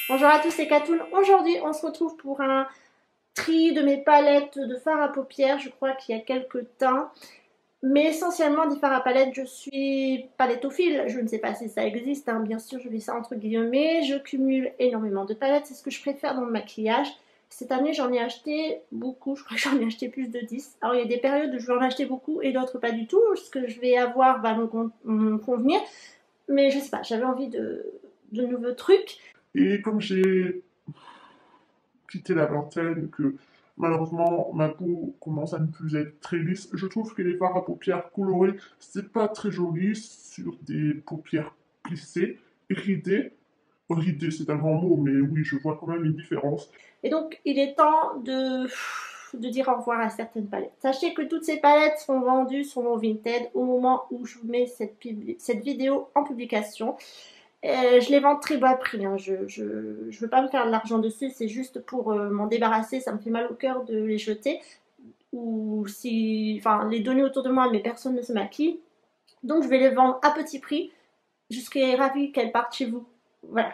Bonjour à tous, c'est Katoun. Aujourd'hui, on se retrouve pour un tri de mes palettes de fard à paupières. Je crois qu'il y a quelques temps. Mais essentiellement, des fards à palette, je suis palettophile. Je ne sais pas si ça existe, hein. Bien sûr, je dis ça entre guillemets. Je cumule énormément de palettes. C'est ce que je préfère dans le maquillage. Cette année, j'en ai acheté beaucoup. Je crois que j'en ai acheté plus de 10. Alors, il y a des périodes où je vais en acheter beaucoup et d'autres pas du tout. Ce que je vais avoir va me convenir. Mais je sais pas, j'avais envie de nouveaux trucs. Et comme j'ai quitté la vingtaine, que malheureusement ma peau commence à ne plus être très lisse, je trouve que les fards à paupières colorés, c'est pas très joli sur des paupières plissées, ridées. Ridées, c'est un grand mot, mais oui, je vois quand même une différence. Et donc, il est temps de dire au revoir à certaines palettes. Sachez que toutes ces palettes seront vendues sur mon Vinted au moment où je vous mets cette vidéo en publication. Je les vends très bas prix, hein. Je veux pas me faire de l'argent dessus, c'est juste pour m'en débarrasser. Ça me fait mal au cœur de les jeter ou si, enfin, les donner autour de moi, mais personne ne se maquille. Donc, je vais les vendre à petit prix. Je serais ravie qu'elles partent chez vous. Voilà.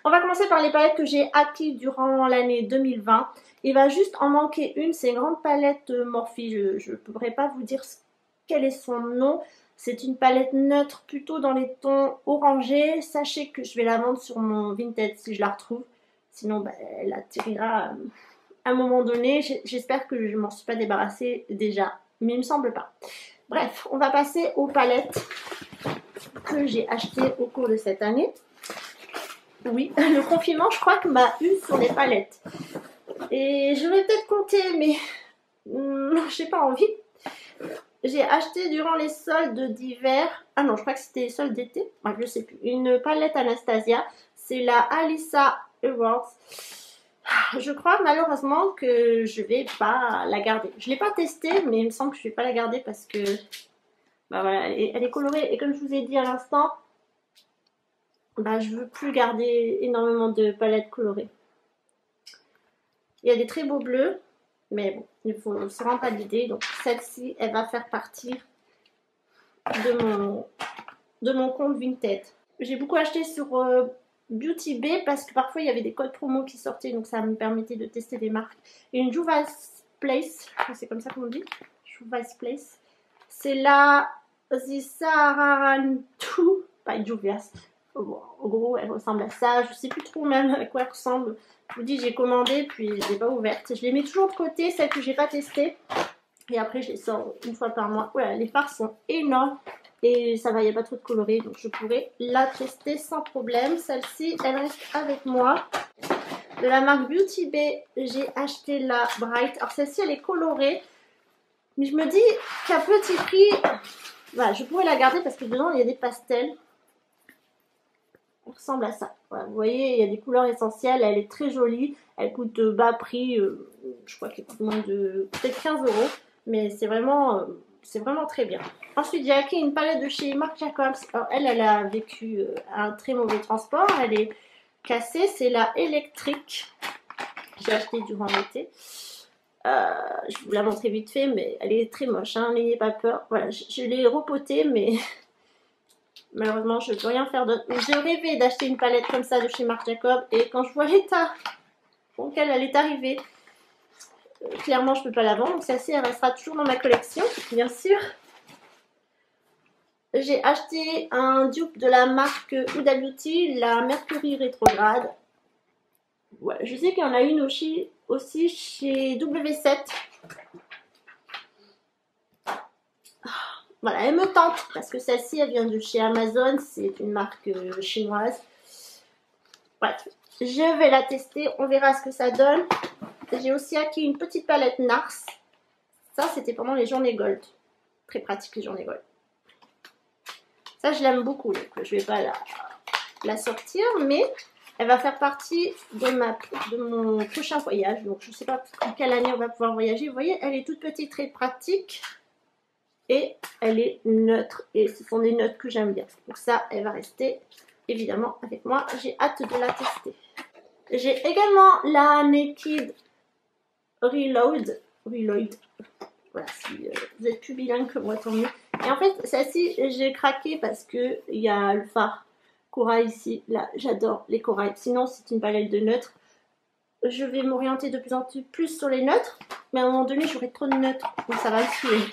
On va commencer par les palettes que j'ai acquises durant l'année 2020. Il va juste en manquer une, c'est une grande palette Morphe. Je ne pourrais pas vous dire quel est son nom. C'est une palette neutre, plutôt dans les tons orangés. Sachez que je vais la vendre sur mon Vinted si je la retrouve. Sinon, bah, elle atterrira à un moment donné. J'espère que je ne m'en suis pas débarrassée déjà, mais il me semble pas. Bref, on va passer aux palettes que j'ai achetées au cours de cette année. Oui, le confinement, je crois que m'a eu sur les palettes. Et je vais peut-être compter, mais j'ai pas envie. J'ai acheté durant les soldes d'hiver. Ah non, je crois que c'était les soldes d'été. Ouais, je sais plus. Une palette Anastasia. C'est la Alissa Awards. Je crois malheureusement que je vais pas la garder. Je l'ai pas testée, mais il me semble que je vais pas la garder parce que bah voilà, elle est colorée. Et comme je vous ai dit à l'instant, bah, je veux plus garder énormément de palettes colorées. Il y a des très beaux bleus, mais bon, il faut se rendre à l'idée. Donc celle-ci, elle va faire partie de mon compte Vinted. J'ai beaucoup acheté sur Beauty Bay parce que parfois il y avait des codes promo qui sortaient, donc ça me permettait de tester des marques. Et une Juvia's Place, c'est comme ça qu'on dit, Juvia's Place. C'est la Zisararantu, pas Juvia's. Bon, en gros, elle ressemble à ça. Je sais plus trop même à quoi elle ressemble. Je vous dis, j'ai commandé, puis je l'ai pas ouverte. Je les mets toujours de côté, celles que j'ai pas testées. Et après, je les sors une fois par mois. Voilà, les fards sont énormes. Et ça va, il n'y a pas trop de coloré. Donc, je pourrais la tester sans problème. Celle-ci, elle reste avec moi. De la marque Beauty Bay, j'ai acheté la Bright. Alors, celle-ci, elle est colorée. Mais je me dis qu'à petit prix, voilà, je pourrais la garder parce que dedans, il y a des pastels. Elle ressemble à ça. Voilà, vous voyez, il y a des couleurs essentielles. Elle est très jolie. Elle coûte bas prix. Je crois qu'elle coûte moins de peut-être 15 euros. Mais c'est vraiment très bien. Ensuite, j'ai acquis une palette de chez Marc Jacobs. Alors, elle a vécu un très mauvais transport. Elle est cassée. C'est la électrique. J'ai acheté durant l'été. Je vous la montrer vite fait, mais elle est très moche. Hein, n'ayez pas peur. Voilà, je l'ai repotée, mais malheureusement, je ne peux rien faire d'autre. J'ai rêvé d'acheter une palette comme ça de chez Marc Jacobs. Et quand je vois l'état auquel elle est arrivée, clairement, je ne peux pas la vendre. Donc, celle-ci, elle restera toujours dans ma collection, bien sûr. J'ai acheté un dupe de la marque Huda Beauty, la Mercury Rétrograde. Ouais, je sais qu'il y en a une aussi chez W7. Voilà, elle me tente parce que celle-ci, elle vient de chez Amazon. C'est une marque chinoise. Bref, je vais la tester. On verra ce que ça donne. J'ai aussi acquis une petite palette NARS. Ça, c'était pendant les journées Gold. Très pratique, les journées Gold. Ça, je l'aime beaucoup. Donc, je ne vais pas la sortir, mais elle va faire partie de mon prochain voyage. Donc, je ne sais pas en quelle année on va pouvoir voyager. Vous voyez, elle est toute petite, très pratique. Et elle est neutre. Et ce sont des neutres que j'aime bien. Donc, ça, elle va rester évidemment avec moi. J'ai hâte de la tester. J'ai également la Naked Reload. Voilà, si vous êtes plus bilingue que moi, tant mieux. Et en fait, celle-ci, j'ai craqué parce qu'il y a le fard corail ici. Là, j'adore les corails. Sinon, c'est une palette de neutres. Je vais m'orienter de plus en plus sur les neutres. Mais à un moment donné, j'aurai trop de neutres. Donc ça va me tuer.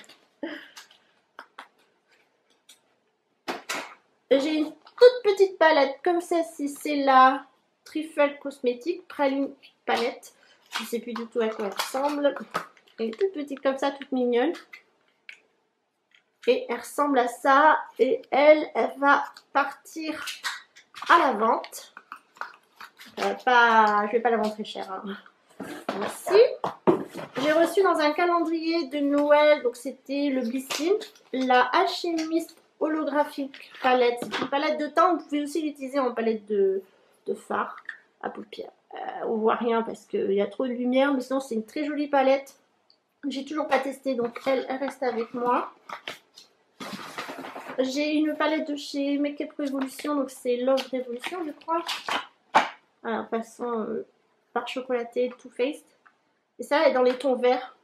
J'ai une toute petite palette comme celle-ci. C'est la Trifle Cosmétique Praline Palette. Je ne sais plus du tout à quoi elle ressemble. Elle est toute petite comme ça, toute mignonne. Et elle ressemble à ça. Et elle va partir à la vente. Je vais pas la vendre très cher. Hein. Voici. J'ai reçu dans un calendrier de Noël, donc c'était le Blissim, la Alchimiste holographique palette. C'est une palette de teint. Vous pouvez aussi l'utiliser en palette de fard à paupières. On voit rien parce qu'il y a trop de lumière, mais sinon c'est une très jolie palette. J'ai toujours pas testé, donc elle reste avec moi. J'ai une palette de chez Make Up Revolution, donc c'est Love Revolution, je crois. Alors, façon par chocolaté Too Faced. Et ça, elle est dans les tons verts.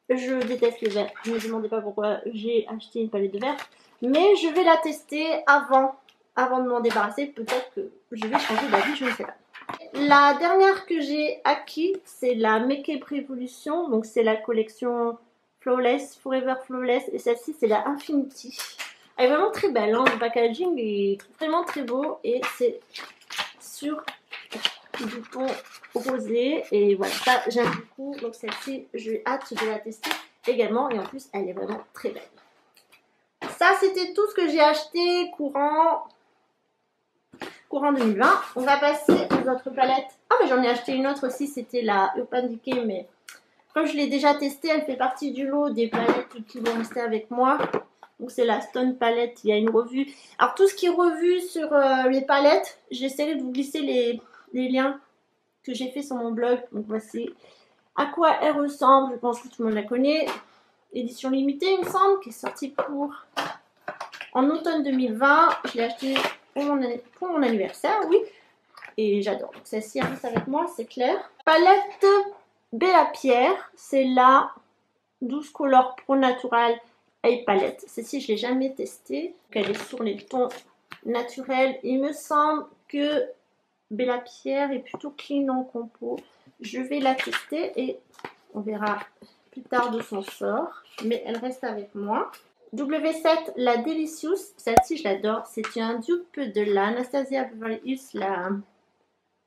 Je déteste le vert. Ne me demandez pas pourquoi j'ai acheté une palette de vert. Mais je vais la tester avant de m'en débarrasser. Peut-être que je vais changer d'avis, je ne sais pas. La dernière que j'ai acquis, c'est la Make Up Revolution. Donc c'est la collection Flawless, Forever Flawless. Et celle-ci, c'est la Infinity. Elle est vraiment très belle. Hein. Le packaging est vraiment très beau. Et c'est sur du ton rosé. Et voilà, ça j'aime beaucoup. Donc celle-ci, j'ai hâte de la tester également. Et en plus, elle est vraiment très belle. Ça, c'était tout ce que j'ai acheté courant 2020. On va passer aux autres palettes. Ah, mais j'en ai acheté une autre aussi. C'était la Urban Decay. Mais comme je l'ai déjà testée, elle fait partie du lot des palettes qui vont rester avec moi. Donc, c'est la Stone Palette. Il y a une revue. Alors, tout ce qui est revu sur les palettes, j'essaierai de vous glisser les liens que j'ai fait sur mon blog. Donc, voici à quoi elle ressemble. Je pense que tout le monde la connaît. Édition limitée, il me semble, qui est sortie en automne 2020. Je l'ai acheté pour mon anniversaire, oui. Et j'adore. Celle-ci reste avec moi, c'est clair. Palette Bella Pierre, c'est la 12 Color Pro Natural Eye Palette. Celle-ci, je ne l'ai jamais testée. Elle est sur les tons naturels. Il me semble que Bella Pierre est plutôt clean en compo. Je vais la tester et on verra plus tard de son sort. Mais elle reste avec moi. W7, la Delicious, celle-ci je l'adore, c'est un dupe de la Anastasia Beverly Hills, la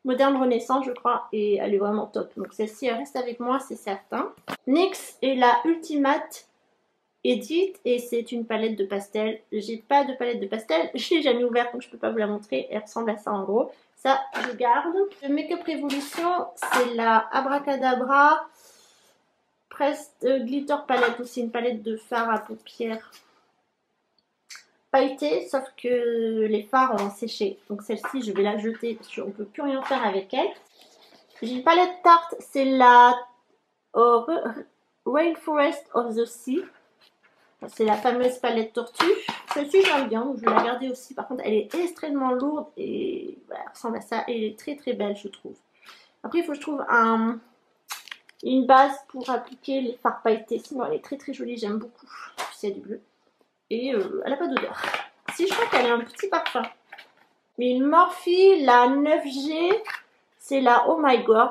Moderne Renaissance je crois, et elle est vraiment top, donc celle-ci elle reste avec moi, c'est certain. NYX est la Ultimate Edit, et c'est une palette de pastel. J'ai pas de palette de pastel, je l'ai jamais ouverte donc je peux pas vous la montrer, elle ressemble à ça en gros, ça je garde. Le Make Up Revolution, c'est la Abracadabra Pressed Glitter Palette, aussi une palette de fard à paupières pailletée, sauf que les fards ont séché. Donc celle-ci, je vais la jeter parce qu'on ne peut plus rien faire avec elle. J'ai une palette Tarte, c'est la Rainforest of the Sea. C'est la fameuse palette tortue. Celle-ci, j'aime bien, donc je vais la garder aussi. Par contre, elle est extrêmement lourde et voilà, elle ressemble à ça. Et elle est très très belle, je trouve. Après, il faut que je trouve une base pour appliquer les fards pailletés. Sinon, elle est très très jolie, j'aime beaucoup. C'est du bleu. Et elle n'a pas d'odeur. Si, je crois qu'elle a un petit parfum. Une Morphe, la 9G, c'est la Oh My God.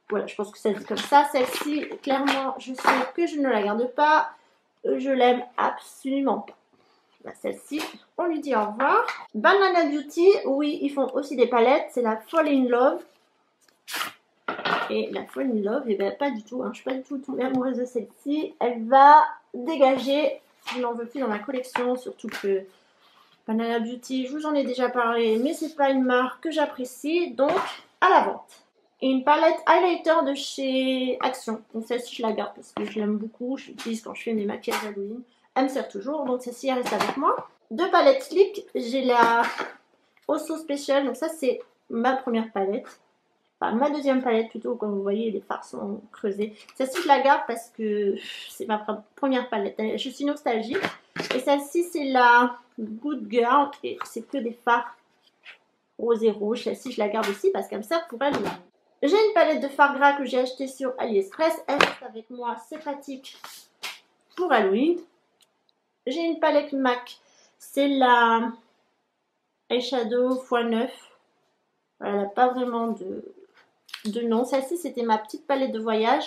Voilà, je pense que ça se dit comme ça. Celle-ci, clairement, je sais que je ne la garde pas. Je l'aime absolument pas. Voilà, celle-ci, on lui dit au revoir. Banana Beauty, oui, ils font aussi des palettes. C'est la Fall in Love. Et la Fall in Love, et bien pas du tout. Hein, je ne suis pas du tout tombée amoureuse de celle-ci. Elle va dégager. Je n'en veux plus dans ma collection, surtout que Banana Beauty, je vous en ai déjà parlé, mais c'est pas une marque que j'apprécie, donc à la vente. Et une palette highlighter de chez Action. Donc celle-ci, je la garde parce que je l'aime beaucoup. Je l'utilise quand je fais mes maquillages Halloween. Elle me sert toujours, donc celle-ci, elle reste avec moi. Deux palettes Sleek. J'ai la Osso Special, donc ça, c'est ma première palette. Enfin, ma deuxième palette plutôt, comme vous voyez, les fards sont creusés. Celle-ci, je la garde parce que c'est ma première palette. Je suis nostalgique. Et celle-ci, c'est la Good Girl. Et c'est que des fards rose et rouge. Celle-ci, je la garde aussi parce qu'elle me sert pour Halloween. J'ai une palette de fards gras que j'ai achetée sur AliExpress. Elle reste avec moi. C'est pratique pour Halloween. J'ai une palette MAC. C'est la eyeshadow x9. Elle n'a pas vraiment de nom. Celle-ci, c'était ma petite palette de voyage.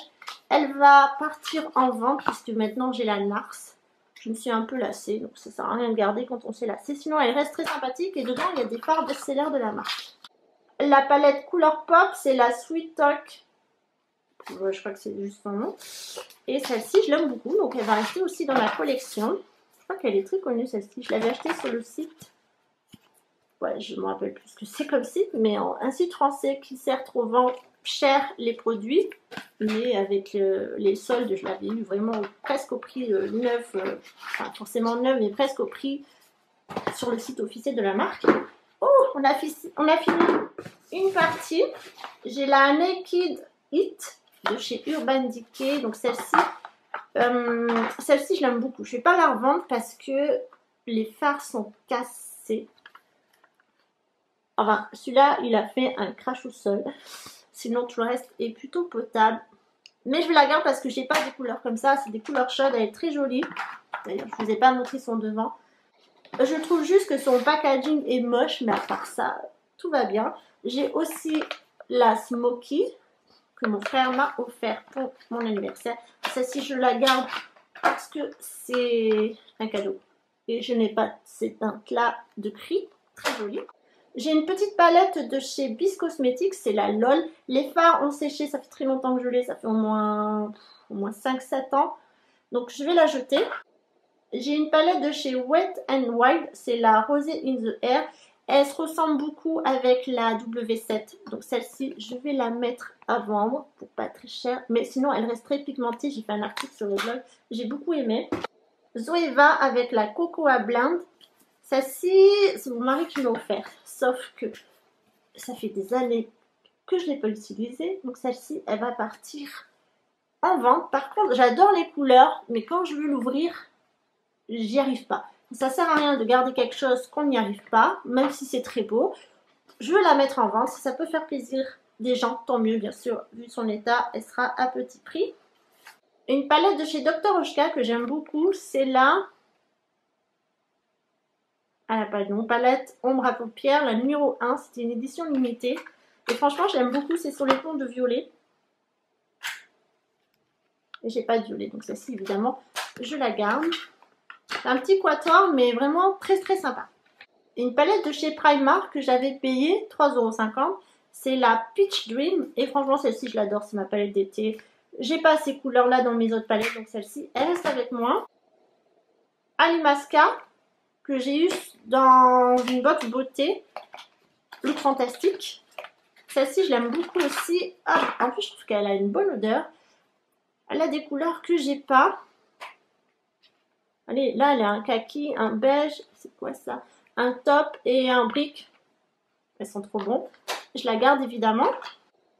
Elle va partir en vente puisque maintenant j'ai la NARS. Je me suis un peu lassée, donc ça sert à rien de garder quand on s'est lassé. Sinon, elle reste très sympathique et dedans, il y a des fards best-sellers de la marque. La palette Couleur Pop, c'est la Sweet Talk. Je crois que c'est juste son nom. Et celle-ci, je l'aime beaucoup, donc elle va rester aussi dans ma collection. Je crois qu'elle est très connue, celle-ci. Je l'avais achetée sur le site. Ouais, je ne me rappelle plus ce que c'est comme site, mais un site français qui certes revend cher les produits, mais avec les soldes, je l'avais eu vraiment presque au prix neuf, enfin forcément neuf, mais presque au prix sur le site officiel de la marque. Oh, on a fini une partie. J'ai la Naked It de chez Urban Decay, donc celle-ci, je l'aime beaucoup. Je ne vais pas la revendre parce que les fards sont cassés. Enfin, celui-là, il a fait un crash au sol. Sinon, tout le reste est plutôt potable. Mais je la garde parce que j'ai pas des couleurs comme ça. C'est des couleurs chaudes. Elle est très jolie. D'ailleurs, je vous ai pas montré son devant. Je trouve juste que son packaging est moche. Mais à part ça, tout va bien. J'ai aussi la Smoky que mon frère m'a offert pour mon anniversaire. Celle-ci, je la garde parce que c'est un cadeau. Et je n'ai pas ces teintes-là de prix. Très jolie. J'ai une petite palette de chez Bis Cosmetics, c'est la LOL. Les fards ont séché, ça fait très longtemps que je l'ai, ça fait au moins 5-7 ans. Donc je vais la jeter. J'ai une palette de chez Wet n Wild, c'est la Rosé in the Air. Elle se ressemble beaucoup avec la W7. Donc celle-ci, je vais la mettre à vendre pour pas très cher. Mais sinon, elle reste très pigmentée. J'ai fait un article sur le blog, j'ai beaucoup aimé. Zoeva avec la Cocoa Blend. Celle-ci, c'est mon mari qui m'a offert. Sauf que ça fait des années que je ne l'ai pas utilisée. Donc celle-ci, elle va partir en vente. Par contre, j'adore les couleurs, mais quand je veux l'ouvrir, j'y arrive pas. Ça sert à rien de garder quelque chose qu'on n'y arrive pas, même si c'est très beau. Je veux la mettre en vente. Si ça peut faire plaisir des gens, tant mieux, bien sûr. Vu son état, elle sera à petit prix. Une palette de chez Dr. Oshka que j'aime beaucoup, c'est la... Elle n'a pas de nom. Palette ombre à paupières, la numéro 1. C'était une édition limitée. Et franchement, j'aime beaucoup. C'est sur les tons de violet. Et j'ai pas de violet. Donc celle-ci, évidemment, je la garde. C'est un petit quator, mais vraiment très très sympa. Une palette de chez Primark que j'avais payé 3,50 €. C'est la Peach Dream. Et franchement, celle-ci, je l'adore. C'est ma palette d'été. J'ai pas ces couleurs-là dans mes autres palettes. Donc celle-ci, elle reste avec moi. Alimasca, que j'ai eu dans une box beauté, Look Fantastique. Celle-ci, je l'aime beaucoup aussi. Ah, en plus, je trouve qu'elle a une bonne odeur. Elle a des couleurs que j'ai pas. Allez, là, elle a un kaki, un beige. C'est quoi ça? Un top et un brick. Elles sont trop bons. Je la garde évidemment.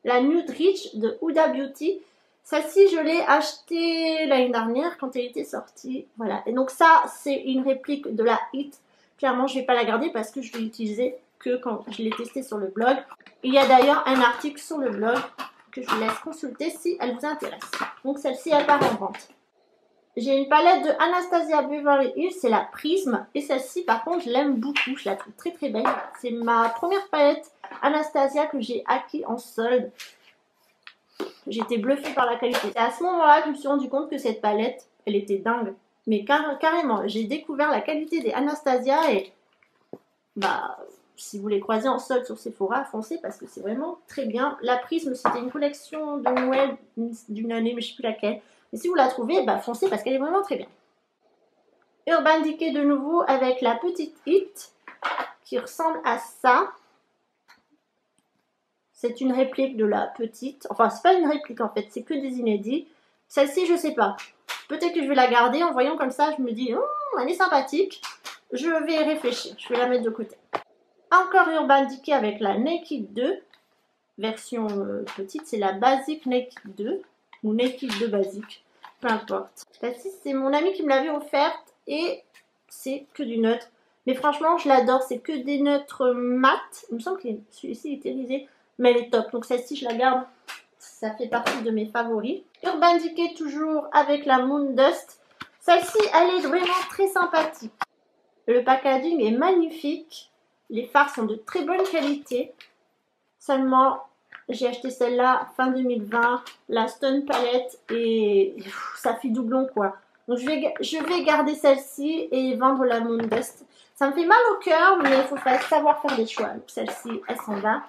La Nude Rich de Huda Beauty. Celle-ci, je l'ai achetée l'année dernière quand elle était sortie. Voilà. Et donc ça, c'est une réplique de la Hit. Clairement, je ne vais pas la garder parce que je vais l'utiliser que quand je l'ai testée sur le blog. Il y a d'ailleurs un article sur le blog que je vous laisse consulter si elle vous intéresse. Donc celle-ci, elle part en vente. J'ai une palette de Anastasia Beverly Hills, c'est la Prisme. Et celle-ci, par contre, je l'aime beaucoup. Je la trouve très très belle. C'est ma première palette Anastasia que j'ai acquis en solde. J'étais bluffée par la qualité. C'est à ce moment-là que je me suis rendu compte que cette palette, elle était dingue. Mais carrément, j'ai découvert la qualité des Anastasia et bah, si vous les croisez en solde sur Sephora, foncez parce que c'est vraiment très bien. La Prisme, c'était une collection de Noël d'une année, mais je ne sais plus laquelle. Mais si vous la trouvez, bah, foncez parce qu'elle est vraiment très bien. Urban Decay de nouveau avec la petite Hit qui ressemble à ça. C'est une réplique de la petite. Enfin, c'est pas une réplique en fait, c'est que des inédits. Celle-ci, je sais pas. Peut-être que je vais la garder. En voyant comme ça, je me dis, oh, elle est sympathique. Je vais réfléchir. Je vais la mettre de côté. Encore Urban Decay avec la Naked 2. Version petite, c'est la Basic Naked 2. Ou Naked 2 Basic. Peu importe. Celle-ci, c'est mon ami qui me l'avait offerte. Et c'est que du neutre. Mais franchement, je l'adore. C'est que des neutres mat. Il me semble que celui-ci est irisé. Mais elle est top. Donc celle-ci, je la garde. Ça fait partie de mes favoris. Urban Decay toujours avec la Moon Dust. Celle-ci, elle est vraiment très sympathique. Le packaging est magnifique. Les fards sont de très bonne qualité. Seulement, j'ai acheté celle-là fin 2020, la Stone Palette, et ça fait doublon quoi. Donc je vais garder celle-ci et vendre la Moondust. Ça me fait mal au cœur, mais il faut savoir faire des choix. Celle-ci, elle s'en va.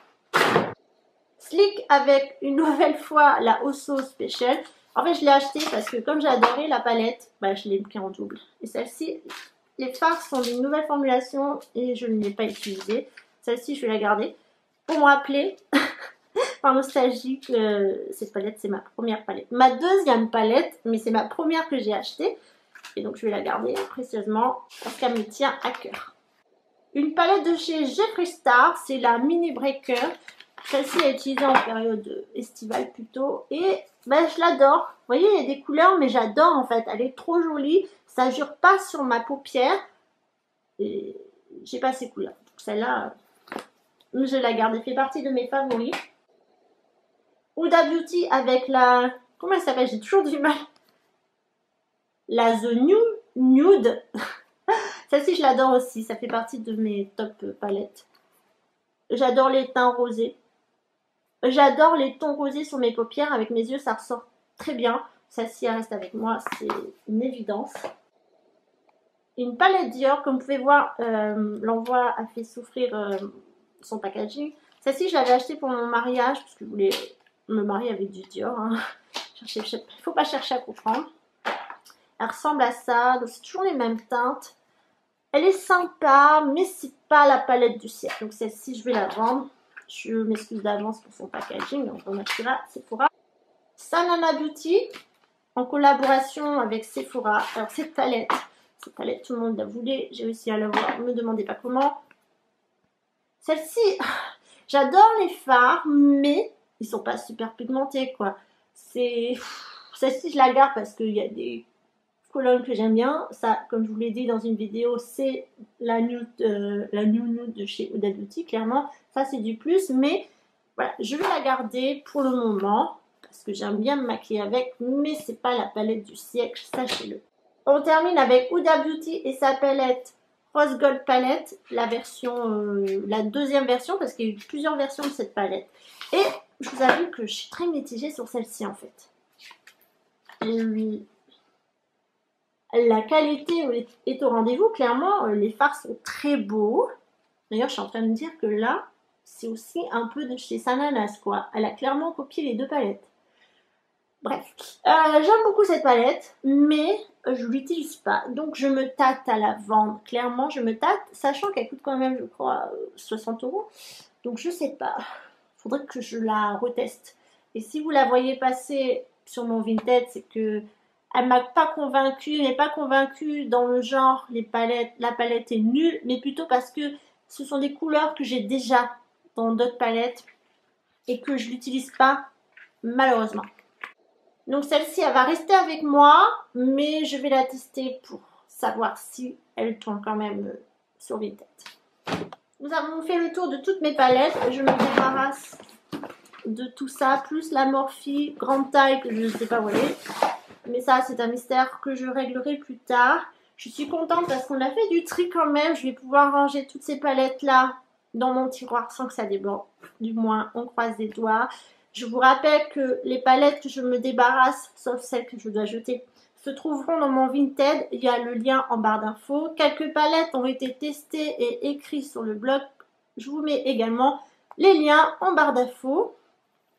Slick avec une nouvelle fois la Osso Special. En fait, je l'ai acheté parce que comme j'ai adoré la palette, bah, je l'ai pris en double. Et celle-ci, les fards sont d'une nouvelle formulation et je ne l'ai pas utilisée. Celle-ci, je vais la garder. Pour me rappeler, par nostalgie, que cette palette, c'est ma première palette. Ma deuxième palette, mais c'est ma première que j'ai achetée. Et donc, je vais la garder précieusement parce qu'elle me tient à cœur. Une palette de chez Jeffree Star, c'est la Mini Breaker. Celle-ci est utilisée en période estivale plutôt. Et ben, je l'adore. Vous voyez, il y a des couleurs, mais j'adore en fait. Elle est trop jolie. Ça jure pas sur ma paupière. Et j'ai pas ces couleurs. Celle-là, je la garde. Elle fait partie de mes favoris. Huda Beauty avec la... Comment elle s'appelle? J'ai toujours du mal. La The Nude. Celle-ci, je l'adore aussi. Ça fait partie de mes top palettes. J'adore les teints rosés. J'adore les tons rosés sur mes paupières. Avec mes yeux, ça ressort très bien. Celle-ci, elle reste avec moi. C'est une évidence. Une palette Dior. Comme vous pouvez voir, l'envoi a fait souffrir son packaging. Celle-ci, je l'avais achetée pour mon mariage. Parce que je voulais me marier avec du Dior. Hein. Il ne faut pas chercher à comprendre. Elle ressemble à ça. Donc, c'est toujours les mêmes teintes. Elle est sympa, mais c'est pas la palette du siècle. Donc celle-ci, je vais la vendre. Je m'excuse d'avance pour son packaging. Donc on achètera Sephora. Sanana Beauty, en collaboration avec Sephora. Alors cette palette, tout le monde la voulait. J'ai réussi à l'avoir. Ne me demandez pas comment. Celle-ci, j'adore les fards, mais ils sont pas super pigmentés, quoi. Celle-ci, je la garde parce qu'il y a des colonne que j'aime bien, ça, comme je vous l'ai dit dans une vidéo, c'est la New Nude de chez Huda Beauty, clairement, ça c'est du plus, mais voilà, je vais la garder pour le moment, parce que j'aime bien me maquiller avec, mais c'est pas la palette du siècle, sachez-le. On termine avec Huda Beauty et sa palette Rose Gold Palette, la deuxième version, parce qu'il y a eu plusieurs versions de cette palette, et je vous avoue que je suis très mitigée sur celle-ci en fait. La qualité est au rendez-vous, clairement, les fards sont très beaux. D'ailleurs, je suis en train de me dire que là, c'est aussi un peu de chez Sananas, quoi. Elle a clairement copié les deux palettes. Bref, j'aime beaucoup cette palette, mais je ne l'utilise pas. Donc, je me tâte à la vendre. Clairement, je me tâte, sachant qu'elle coûte quand même, je crois, 60 €. Donc, je sais pas. Il faudrait que je la reteste. Et si vous la voyez passer sur mon Vinted, c'est que... Elle m'a pas convaincue, n'est pas convaincue dans le genre, la palette est nulle, mais plutôt parce que ce sont des couleurs que j'ai déjà dans d'autres palettes et que je l'utilise pas, malheureusement. Donc celle-ci, elle va rester avec moi, mais je vais la tester pour savoir si elle tourne quand même sur Vinted. Nous avons fait le tour de toutes mes palettes, je me débarrasse de tout ça, plus la Morphe grande taille que je ne sais pas où elle est. Mais ça, c'est un mystère que je réglerai plus tard. Je suis contente parce qu'on a fait du tri quand même. Je vais pouvoir ranger toutes ces palettes-là dans mon tiroir sans que ça déborde. Du moins, on croise les doigts. Je vous rappelle que les palettes que je me débarrasse, sauf celles que je dois jeter, se trouveront dans mon Vinted. Il y a le lien en barre d'infos. Quelques palettes ont été testées et écrites sur le blog. Je vous mets également les liens en barre d'infos.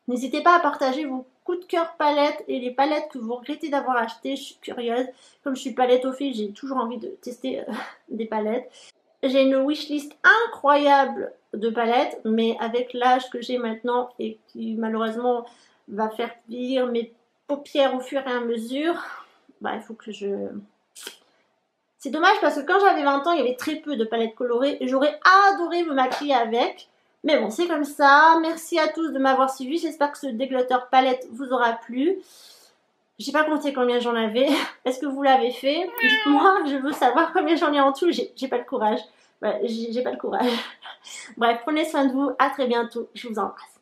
N'hésitez pas à partager vos coups de cœur palettes et les palettes que vous regrettez d'avoir achetées. Je suis curieuse. Comme je suis palettophile, j'ai toujours envie de tester des palettes. J'ai une wishlist incroyable de palettes, mais avec l'âge que j'ai maintenant et qui malheureusement va faire vieillir mes paupières au fur et à mesure, bah, il faut que je... C'est dommage parce que quand j'avais 20 ans, il y avait très peu de palettes colorées et j'aurais adoré me maquiller avec. Mais bon, c'est comme ça. Merci à tous de m'avoir suivi. J'espère que ce déglotteur palette vous aura plu. J'ai pas compté combien j'en avais. Est-ce que vous l'avez fait? Dites-moi, je veux savoir combien j'en ai en tout. J'ai pas le courage. Ouais, j'ai pas le courage. Bref, prenez soin de vous. À très bientôt. Je vous embrasse.